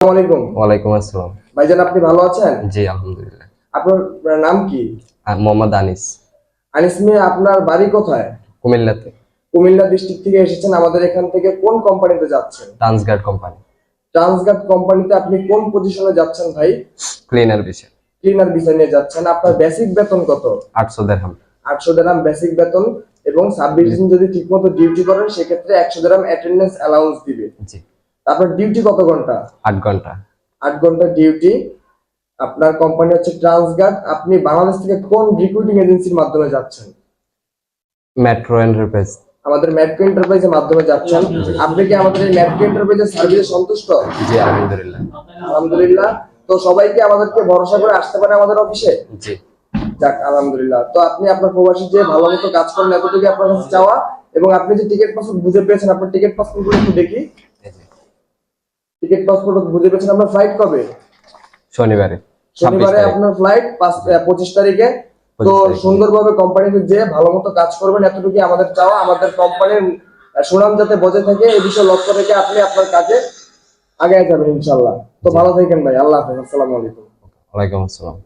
আলাইকুম। ওয়ালাইকুম আসসালাম। ভাইজান আপনি ভালো আছেন? জি আলহামদুলিল্লাহ। আপনার নাম কি? মোহাম্মদ আনিস। আনিস মিয়া, আপনার বাড়ি কোথায়? কুমিল্লাতে। কুমিল্লা ডিস্ট্রিক্ট থেকে এসেছেন আমাদের এখান থেকে কোন কোম্পানিতে যাচ্ছেন? Transguard company. ট্রান্সগার্ড কোম্পানিতে আপনি কোন পজিশনে যাচ্ছেন ভাই? ক্লিনার বিষয়। ক্লিনার বিষয় নিয়ে যাচ্ছেন। আপনার বেসিক বেতন কত? 800 দিরহাম। 800 দিরহাম বেসিক বেতন, এবং 26 দিন যদি ঠিকমতো ডিউটি করেন সেক্ষেত্রে 100 দিরহাম অ্যাটেন্ডেন্স অ্যালাউন্স দিবে। জি। আপনার ডিউটি কত ঘন্টা? 8 ঘন্টা। 8 ঘন্টা ডিউটি। আপনার কোম্পানি হচ্ছে ট্রান্সগার্ড। আপনি বাংলাদেশ থেকে কোন রিক্রুটিং এজেন্সির মাধ্যমে যাচ্ছেন? Metro enterprise. আমাদের মেট্রো এন্টারপ্রাইজের মাধ্যমে যাচ্ছেন। আপনি কি আমাদের এই মেট্রো এন্টারপ্রাইজের সার্ভিসে সন্তুষ্ট? জি আলহামদুলিল্লাহ। আলহামদুলিল্লাহ। তো সবাইকে আমাদেরকে ভরসা করে আসতে পারে আমাদের অফিসে? জি। যাক আলহামদুলিল্লাহ। তো আপনি আপনার প্রবাসী যে ভালো মতো কাজ করেন এতটুকু আপনার কাছে চাওয়া। এবং আপনি যে টিকিট পাসপোর্ট বুঝে পেয়েছেন, আপনার টিকিট পাসপোর্ট গুলো একটু দেখি। টিকিট পাসপোর্ট বুঝে পেয়েছেন। আপনার ফ্লাইট কবে? শনিবারে। শনিবারে আপনার ফ্লাইট 25 তারিখে। তো সুন্দরভাবে কোম্পানিতে যে ভালো মতো কাজ করবেন এতটুকু আমাদের চাওয়া। আমাদের কোম্পানির সুনাম যাতে বজায় থাকে এই বিষয়ে লক্ষ্য রেখে আপনি আপনার কাজে আগে যাবেন ইনশাআল্লাহ। তো ভালো থাকেন ভাই। আল্লাহ হাফেজ। আসসালামু আলাইকুম। ওয়ালাইকুম আসসালাম।